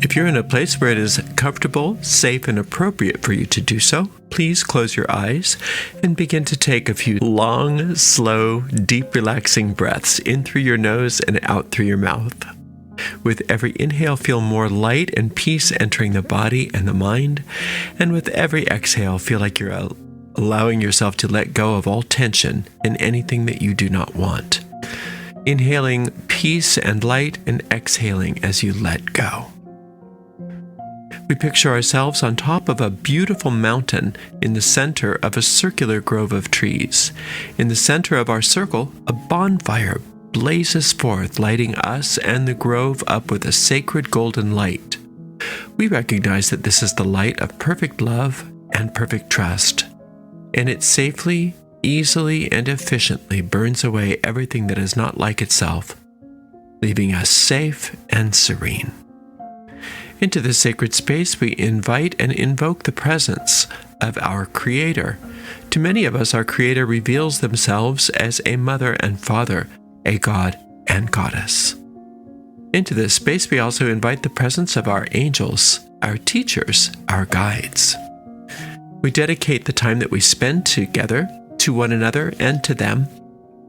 If you're in a place where it is comfortable, safe, and appropriate for you to do so, please close your eyes and begin to take a few long, slow, deep, relaxing breaths in through your nose and out through your mouth. With every inhale, feel more light and peace entering the body and the mind. And with every exhale, feel like you're allowing yourself to let go of all tension and anything that you do not want. Inhaling peace and light and exhaling as you let go. We picture ourselves on top of a beautiful mountain in the center of a circular grove of trees. In the center of our circle, a bonfire blazes forth, lighting us and the grove up with a sacred golden light. We recognize that this is the light of perfect love and perfect trust, and it safely, easily, and efficiently burns away everything that is not like itself, leaving us safe and serene. Into this sacred space, we invite and invoke the presence of our Creator. To many of us, our Creator reveals themselves as a mother and father, a god and goddess. Into this space, we also invite the presence of our angels, our teachers, our guides. We dedicate the time that we spend together to one another and to them,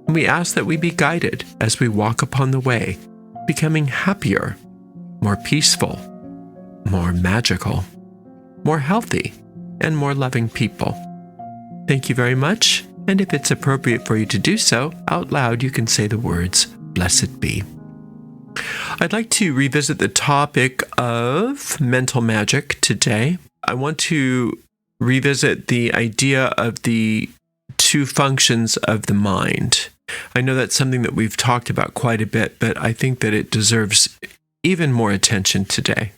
and we ask that we be guided as we walk upon the way, becoming happier, more peaceful, more magical, more healthy, and more loving people. Thank you very much, and if it's appropriate for you to do so, out loud you can say the words, "Blessed be." I'd like to revisit the topic of mental magic today. I want to revisit the idea of the two functions of the mind. I know that's something that we've talked about quite a bit, but I think that it deserves even more attention today.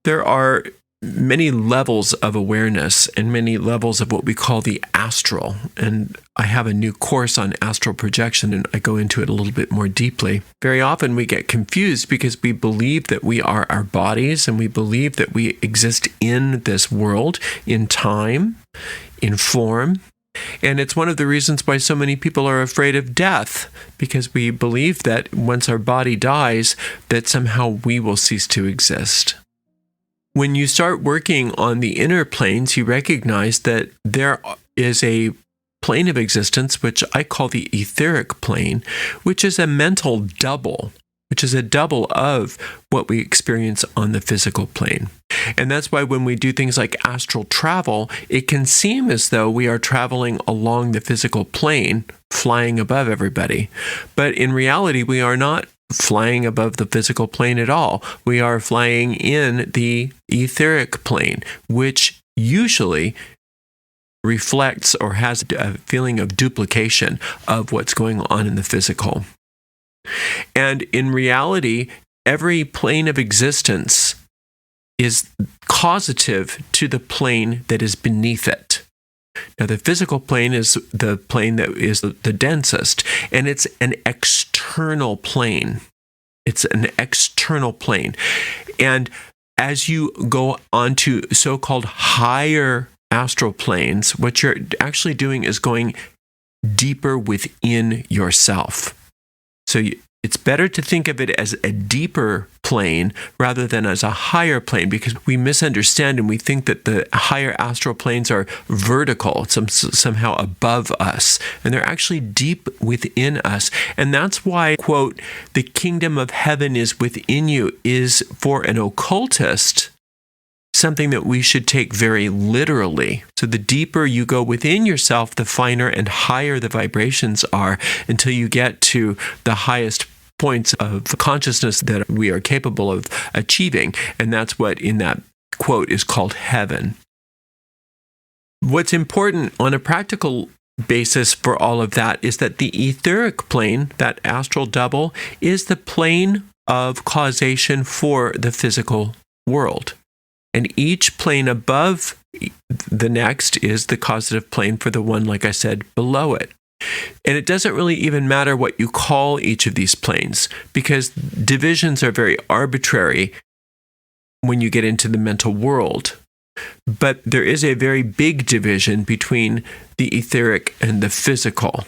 There are many levels of awareness and many levels of what we call the astral. And I have a new course on astral projection, and I go into it a little bit more deeply. Very often we get confused because we believe that we are our bodies, and we believe that we exist in this world, in time, in form. And it's one of the reasons why so many people are afraid of death, because we believe that once our body dies, that somehow we will cease to exist. When you start working on the inner planes, you recognize that there is a plane of existence, which I call the etheric plane, which is a mental double, which is a double of what we experience on the physical plane. And that's why when we do things like astral travel, it can seem as though we are traveling along the physical plane, flying above everybody. But in reality, we are not flying above the physical plane at all. We are flying in the etheric plane, which usually reflects or has a feeling of duplication of what's going on in the physical. And in reality, every plane of existence is causative to the plane that is beneath it. Now, the physical plane is the plane that is the densest, and it's an external plane. It's an external plane. And as you go on to so-called higher astral planes, what you're actually doing is going deeper within yourself. So it's better to think of it as a deeper plane rather than as a higher plane, because we misunderstand and we think that the higher astral planes are vertical, somehow above us, and they're actually deep within us. And that's why, quote, "the kingdom of heaven is within you," is for an occultist something that we should take very literally. So the deeper you go within yourself, the finer and higher the vibrations are, until you get to the highest points of consciousness that we are capable of achieving. And that's what in that quote is called heaven. What's important on a practical basis for all of that is that the etheric plane, that astral double, is the plane of causation for the physical world. And each plane above the next is the causative plane for the one, like I said, below it. And it doesn't really even matter what you call each of these planes, because divisions are very arbitrary when you get into the mental world. But there is a very big division between the etheric and the physical.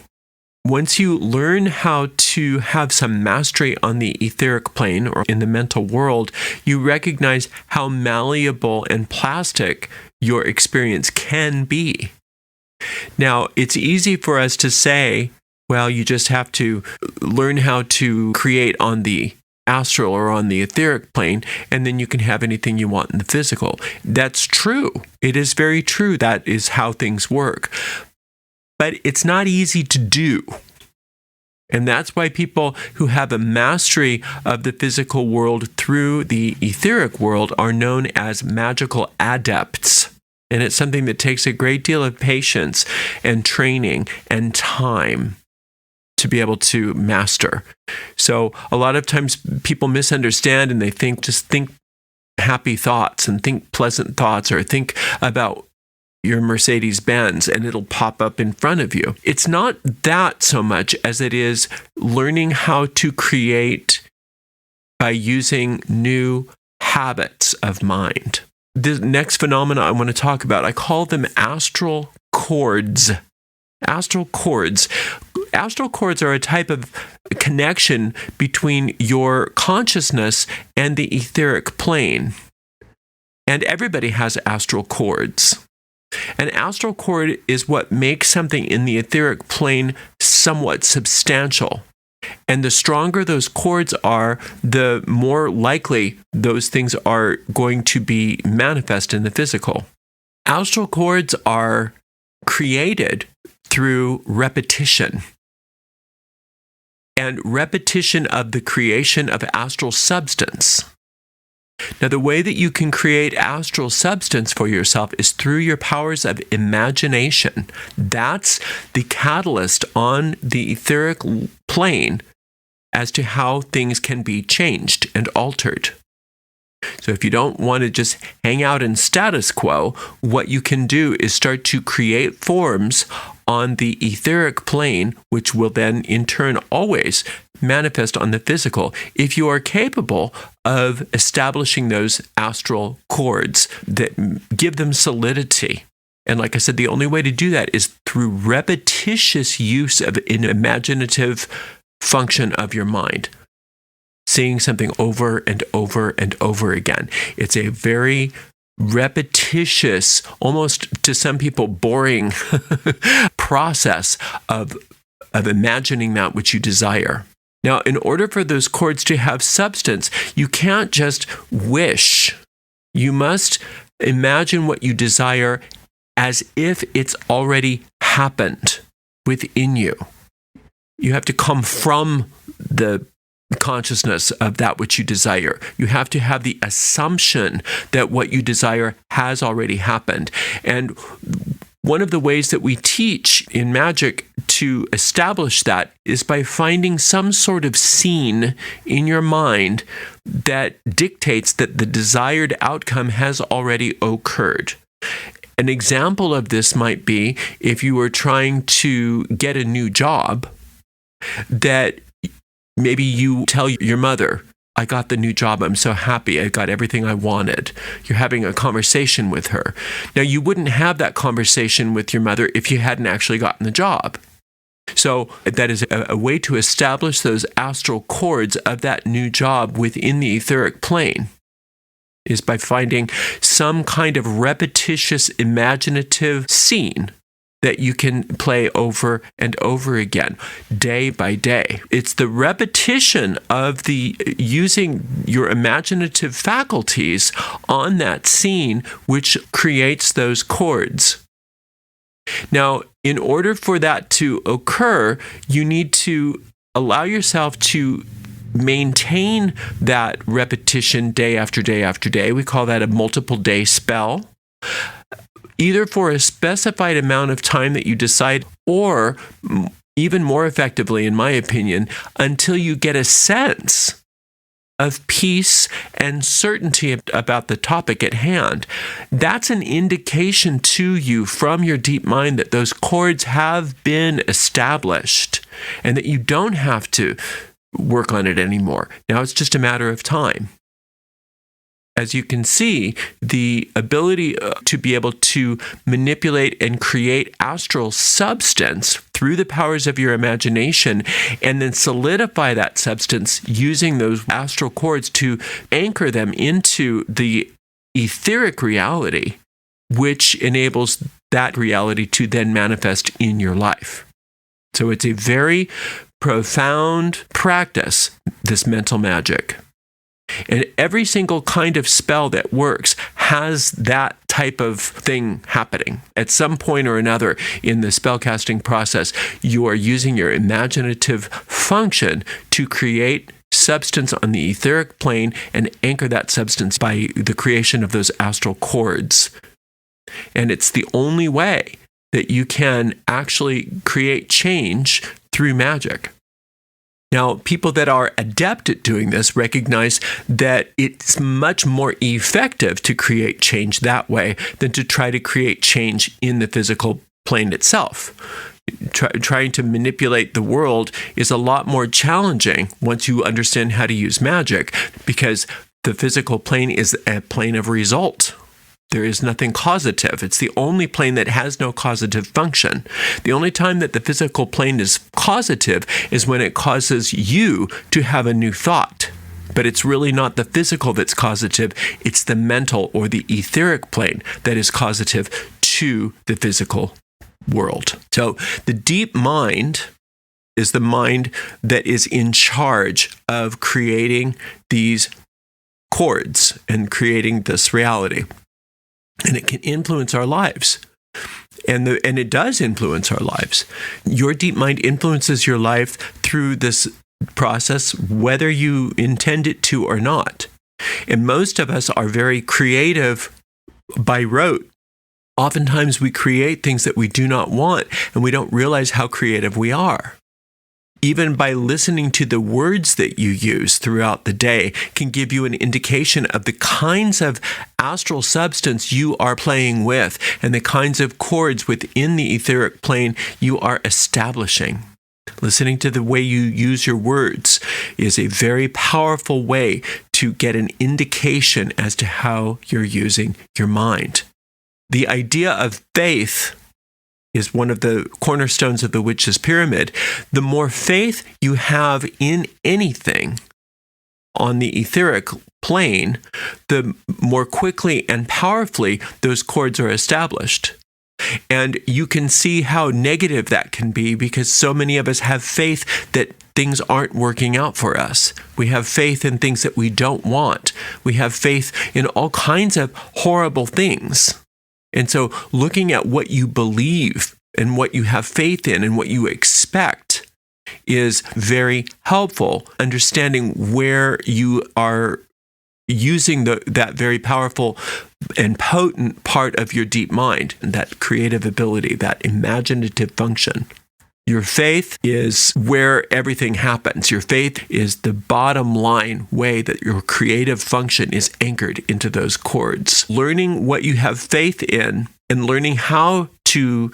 once you learn how to have some mastery on the etheric plane or in the mental world, you recognize how malleable and plastic your experience can be. Now, it's easy for us to say, well, you just have to learn how to create on the astral or on the etheric plane, and then you can have anything you want in the physical. That's true. It is very true. That is how things work. But it's not easy to do. And that's why people who have a mastery of the physical world through the etheric world are known as magical adepts. And it's something that takes a great deal of patience and training and time to be able to master. So a lot of times people misunderstand and they just think happy thoughts and think pleasant thoughts or think about your Mercedes-Benz and it'll pop up in front of you. It's not that so much as it is learning how to create by using new habits of mind. The next phenomena I want to talk about, I call them astral cords. Astral cords. Astral cords are a type of connection between your consciousness and the etheric plane. And everybody has astral cords. An astral cord is what makes something in the etheric plane somewhat substantial. And the stronger those cords are, the more likely those things are going to be manifest in the physical. Astral cords are created through repetition. And repetition of the creation of astral substance. Now, the way that you can create astral substance for yourself is through your powers of imagination. That's the catalyst on the etheric plane as to how things can be changed and altered. So if you don't want to just hang out in status quo, what you can do is start to create forms on the etheric plane, which will then in turn always manifest on the physical, if you are capable of establishing those astral cords that give them solidity. And like I said, the only way to do that is through repetitious use of an imaginative function of your mind. Seeing something over and over and over again. It's a very repetitious, almost to some people boring process of imagining that which you desire. Now, in order for those cords to have substance, you can't just wish. You must imagine what you desire as if it's already happened within you. You have to come from the consciousness of that which you desire. You have to have the assumption that what you desire has already happened. And one of the ways that we teach in magic to establish that is by finding some sort of scene in your mind that dictates that the desired outcome has already occurred. An example of this might be if you were trying to get a new job, that maybe you tell your mother, I got the new job. I'm so happy. I got everything I wanted. You're having a conversation with her. Now, you wouldn't have that conversation with your mother if you hadn't actually gotten the job. So that is a way to establish those astral cords of that new job within the etheric plane, is by finding some kind of repetitious imaginative scene that you can play over and over again, day by day. It's the repetition of the using your imaginative faculties on that scene which creates those chords. Now, in order for that to occur, you need to allow yourself to maintain that repetition day after day after day. We call that a multiple day spell. Either for a specified amount of time that you decide, or even more effectively, in my opinion, until you get a sense of peace and certainty about the topic at hand. That's an indication to you from your deep mind that those chords have been established and that you don't have to work on it anymore. Now it's just a matter of time. as you can see, the ability to be able to manipulate and create astral substance through the powers of your imagination, and then solidify that substance using those astral cords to anchor them into the etheric reality, which enables that reality to then manifest in your life. So it's a very profound practice, this mental magic. And every single kind of spell that works has that type of thing happening. At some point or another in the spellcasting process, you are using your imaginative function to create substance on the etheric plane and anchor that substance by the creation of those astral cords. And it's the only way that you can actually create change through magic. Now, people that are adept at doing this recognize that it's much more effective to create change that way than to try to create change in the physical plane itself. Trying to manipulate the world is a lot more challenging once you understand how to use magic, because the physical plane is a plane of result. There is nothing causative. It's the only plane that has no causative function. The only time that the physical plane is causative is when it causes you to have a new thought. But it's really not the physical that's causative. It's the mental or the etheric plane that is causative to the physical world. So the deep mind is the mind that is in charge of creating these cords and creating this reality. And it can influence our lives. And it does influence our lives. Your deep mind influences your life through this process, whether you intend it to or not. And most of us are very creative by rote. Oftentimes we create things that we do not want, and we don't realize how creative we are. Even by listening to the words that you use throughout the day can give you an indication of the kinds of astral substance you are playing with and the kinds of cords within the etheric plane you are establishing. Listening to the way you use your words is a very powerful way to get an indication as to how you're using your mind. The idea of faith is one of the cornerstones of the witch's pyramid. The more faith you have in anything on the etheric plane, the more quickly and powerfully those cords are established. And you can see how negative that can be, because so many of us have faith that things aren't working out for us. We have faith in things that we don't want. We have faith in all kinds of horrible things. And so looking at what you believe and what you have faith in and what you expect is very helpful. Understanding where you are using that very powerful and potent part of your deep mind, and that creative ability, that imaginative function. Your faith is where everything happens. Your faith is the bottom line way that your creative function is anchored into those cords. Learning what you have faith in and learning how to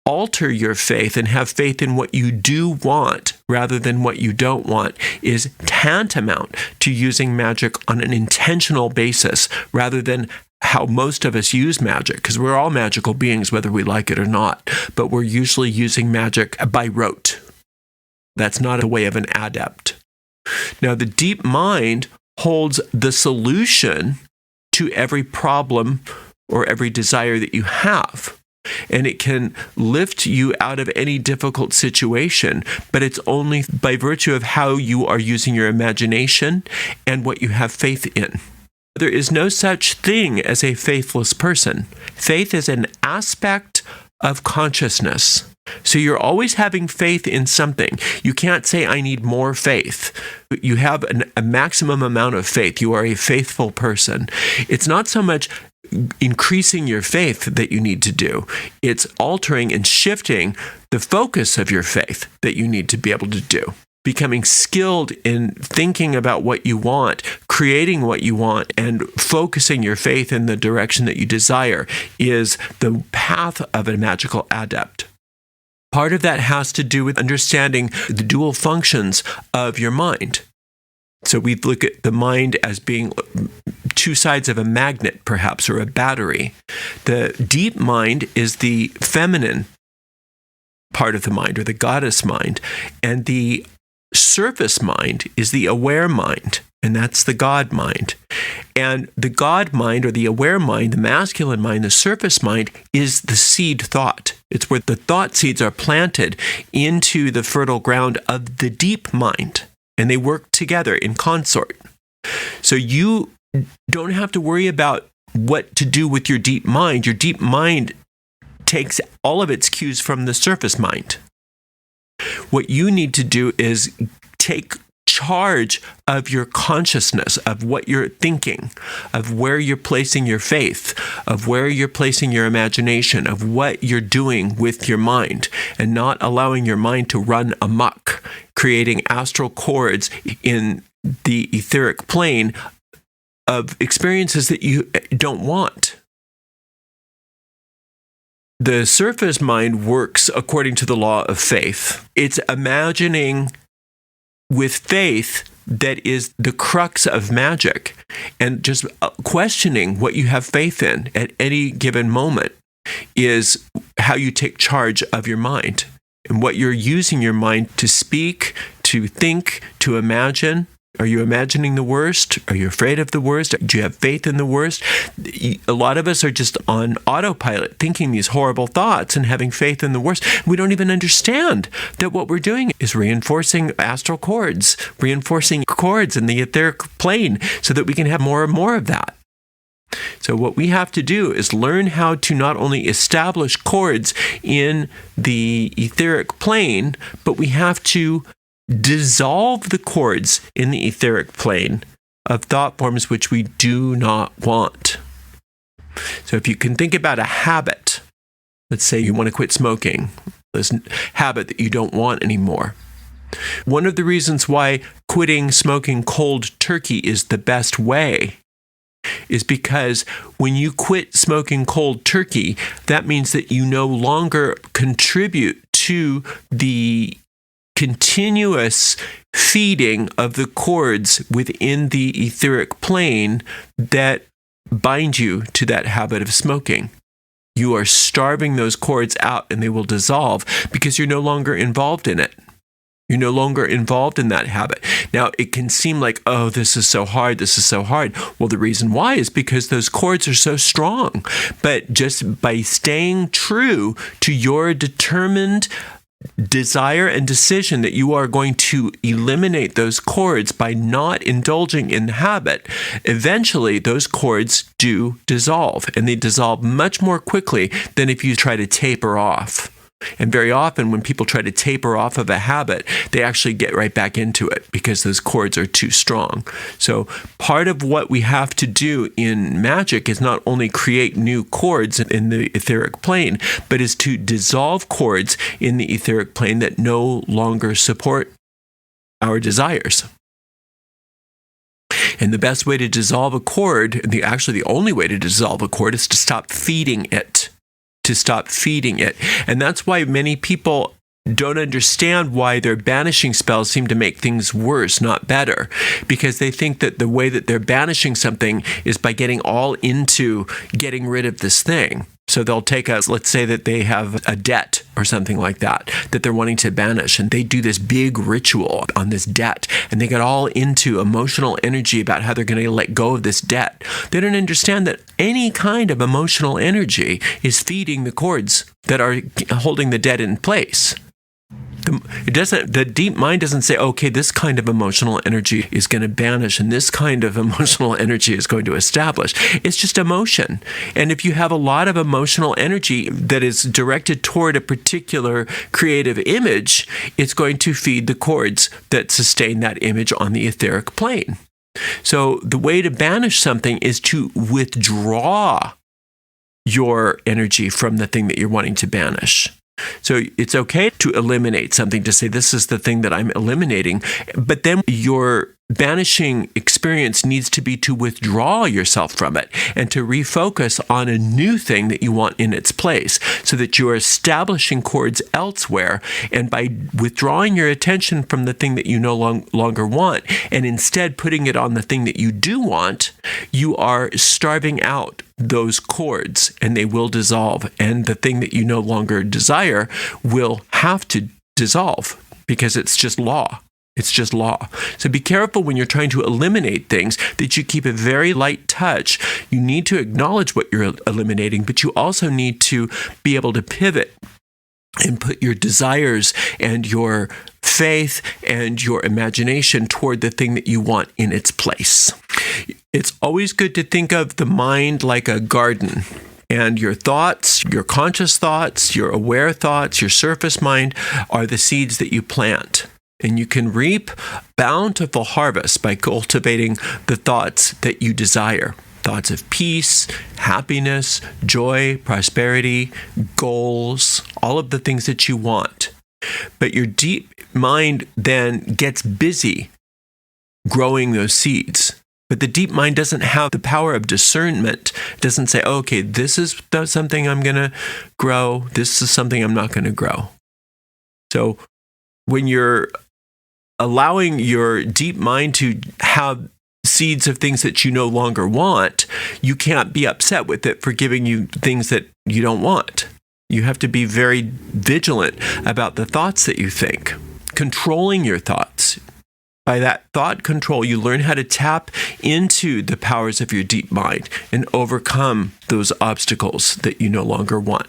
alter your faith and have faith in what you do want rather than what you don't want is tantamount to using magic on an intentional basis rather than how most of us use magic, because we're all magical beings, whether we like it or not, but we're usually using magic by rote. That's not a way of an adept. Now, the deep mind holds the solution to every problem or every desire that you have. And it can lift you out of any difficult situation, but it's only by virtue of how you are using your imagination and what you have faith in. There is no such thing as a faithless person. Faith is an aspect of consciousness. So you're always having faith in something. You can't say, I need more faith. You have a maximum amount of faith. You are a faithful person. It's not so much increasing your faith that you need to do. It's altering and shifting the focus of your faith that you need to be able to do. Becoming skilled in thinking about what you want, creating what you want, and focusing your faith in the direction that you desire is the path of a magical adept. Part of that has to do with understanding the dual functions of your mind. So we look at the mind as being two sides of a magnet, perhaps, or a battery. The deep mind is the feminine part of the mind, or the goddess mind. And the surface mind is the aware mind, and that's the God mind. And the God mind, or the aware mind, the masculine mind, the surface mind, is the seed thought. It's where the thought seeds are planted into the fertile ground of the deep mind, and they work together in consort. So you don't have to worry about what to do with your deep mind. Your deep mind takes all of its cues from the surface mind. What you need to do is take charge of your consciousness, of what you're thinking, of where you're placing your faith, of where you're placing your imagination, of what you're doing with your mind, and not allowing your mind to run amok, creating astral cords in the etheric plane of experiences that you don't want. The surface mind works according to the law of faith. It's imagining with faith that is the crux of magic, and just questioning what you have faith in at any given moment is how you take charge of your mind and what you're using your mind to speak, to think, to imagine. Are you imagining the worst? Are you afraid of the worst? Do you have faith in the worst? A lot of us are just on autopilot, thinking these horrible thoughts and having faith in the worst. We don't even understand that what we're doing is reinforcing astral cords, reinforcing cords in the etheric plane so that we can have more and more of that. So what we have to do is learn how to not only establish cords in the etheric plane, but we have to dissolve the cords in the etheric plane of thought forms which we do not want. So if you can think about a habit, let's say you want to quit smoking, this habit that you don't want anymore. One of the reasons why quitting smoking cold turkey is the best way is because when you quit smoking cold turkey, that means that you no longer contribute to the continuous feeding of the cords within the etheric plane that bind you to that habit of smoking. You are starving those cords out, and they will dissolve because you're no longer involved in it. You're no longer involved in that habit. Now, it can seem like, oh, this is so hard, this is so hard. Well, the reason why is because those cords are so strong. But just by staying true to your determined desire and decision that you are going to eliminate those cords by not indulging in the habit, eventually those cords do dissolve, and they dissolve much more quickly than if you try to taper off. And very often when people try to taper off of a habit, they actually get right back into it because those cords are too strong. So part of what we have to do in magick is not only create new cords in the etheric plane, but is to dissolve cords in the etheric plane that no longer support our desires. And the best way to dissolve a cord, actually the only way to dissolve a cord, is to stop feeding it. And that's why many people don't understand why their banishing spells seem to make things worse, not better, because they think that the way that they're banishing something is by getting all into getting rid of this thing. So they'll take let's say that they have a debt or something like that they're wanting to banish, and they do this big ritual on this debt, and they get all into emotional energy about how they're going to let go of this debt. They don't understand that any kind of emotional energy is feeding the cords that are holding the debt in place. The deep mind doesn't say, okay, this kind of emotional energy is going to banish and this kind of emotional energy is going to establish. It's just emotion. And if you have a lot of emotional energy that is directed toward a particular creative image, it's going to feed the cords that sustain that image on the etheric plane. So the way to banish something is to withdraw your energy from the thing that you're wanting to banish. So it's okay to eliminate something, to say this is the thing that I'm eliminating, but then your banishing experience needs to be to withdraw yourself from it and to refocus on a new thing that you want in its place, so that you are establishing chords elsewhere. And by withdrawing your attention from the thing that you no longer want and instead putting it on the thing that you do want, you are starving out those chords, and they will dissolve. And the thing that you no longer desire will have to dissolve, because it's just law. It's just law. So be careful when you're trying to eliminate things that you keep a very light touch. You need to acknowledge what you're eliminating, but you also need to be able to pivot and put your desires and your faith and your imagination toward the thing that you want in its place. It's always good to think of the mind like a garden. And your thoughts, your conscious thoughts, your aware thoughts, your surface mind are the seeds that you plant. And you can reap bountiful harvest by cultivating the thoughts that you desire. Thoughts of peace, happiness, joy, prosperity, goals, all of the things that you want. But your deep mind then gets busy growing those seeds. But the deep mind doesn't have the power of discernment. It doesn't say, okay, this is something I'm going to grow. This is something I'm not going to grow. So when you're allowing your deep mind to have seeds of things that you no longer want, you can't be upset with it for giving you things that you don't want. You have to be very vigilant about the thoughts that you think, controlling your thoughts. By that thought control, you learn how to tap into the powers of your deep mind and overcome those obstacles that you no longer want.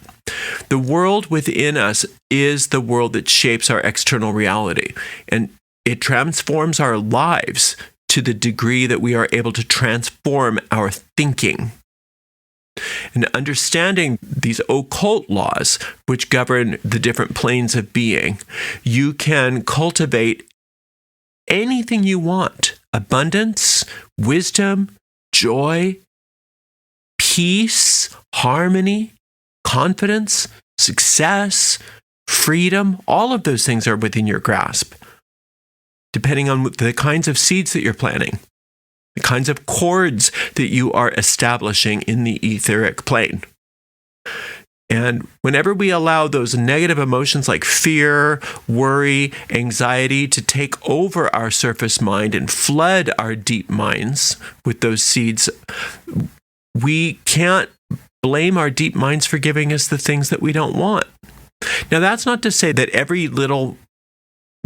The world within us is the world that shapes our external reality, and it transforms our lives to the degree that we are able to transform our thinking. And understanding these occult laws, which govern the different planes of being, you can cultivate anything you want: abundance, wisdom, joy, peace, harmony, confidence, success, freedom. All of those things are within your grasp, depending on the kinds of seeds that you're planting, the kinds of chords that you are establishing in the etheric plane. And whenever we allow those negative emotions like fear, worry, anxiety to take over our surface mind and flood our deep minds with those seeds, we can't blame our deep minds for giving us the things that we don't want. Now, that's not to say that every little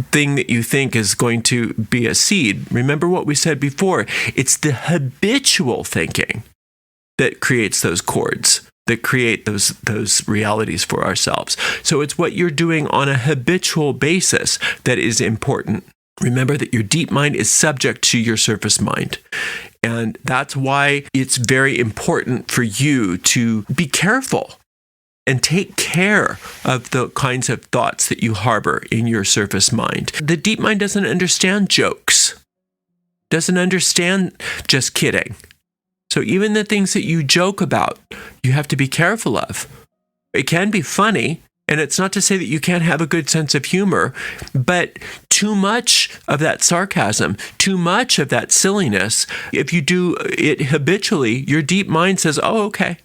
thing that you think is going to be a seed. Remember what we said before. It's the habitual thinking that creates those chords, that create those realities for ourselves. So it's what you're doing on a habitual basis that is important. Remember that your deep mind is subject to your surface mind. And that's why it's very important for you to be careful and take care of the kinds of thoughts that you harbor in your surface mind. The deep mind doesn't understand jokes, doesn't understand just kidding. So even the things that you joke about, you have to be careful of. It can be funny, and it's not to say that you can't have a good sense of humor, but too much of that sarcasm, too much of that silliness, if you do it habitually, your deep mind says, oh, okay,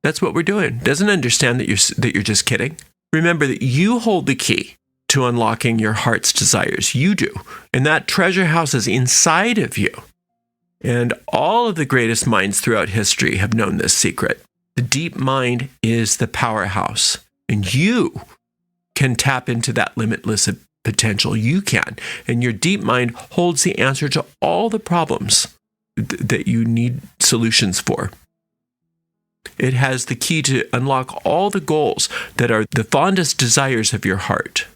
that's what we're doing. Doesn't understand that you're just kidding. Remember that you hold the key to unlocking your heart's desires. You do. And that treasure house is inside of you. And all of the greatest minds throughout history have known this secret. The deep mind is the powerhouse, and you can tap into that limitless potential. You can. And your deep mind holds the answer to all the problems that you need solutions for. It has the key to unlock all the goals that are the fondest desires of your heart.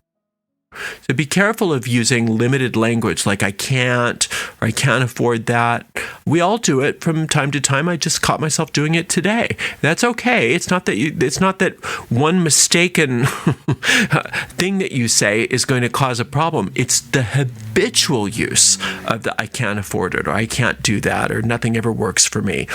So be careful of using limited language like I can't, or I can't afford that. We all do it from time to time. I just caught myself doing it today. That's okay. It's not that one mistaken thing that you say is going to cause a problem. It's the habitual use of the I can't afford it, or I can't do that, or nothing ever works for me.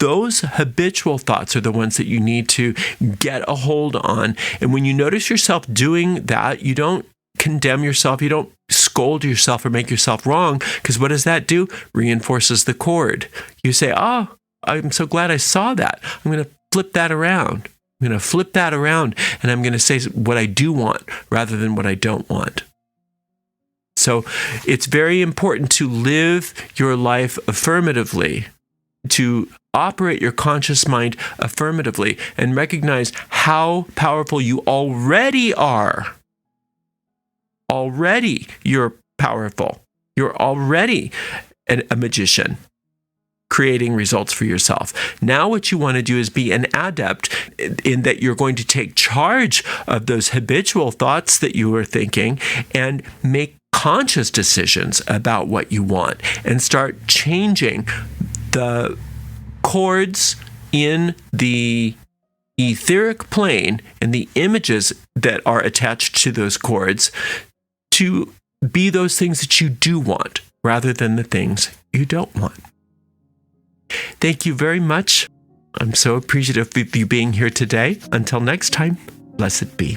Those habitual thoughts are the ones that you need to get a hold on. And when you notice yourself doing that, you don't condemn yourself. You don't scold yourself or make yourself wrong, because what does that do? Reinforces the cord. You say, oh, I'm so glad I saw that. I'm going to flip that around. I'm going to flip that around, and I'm going to say what I do want rather than what I don't want. So it's very important to live your life affirmatively, to operate your conscious mind affirmatively, and recognize how powerful you already are. Already you're powerful. You're already a magician, creating results for yourself. Now what you want to do is be an adept in that you're going to take charge of those habitual thoughts that you are thinking and make conscious decisions about what you want, and start changing the chords in the etheric plane and the images that are attached to those chords to be those things that you do want rather than the things you don't want. Thank you very much. I'm so appreciative of you being here today. Until next time, blessed be.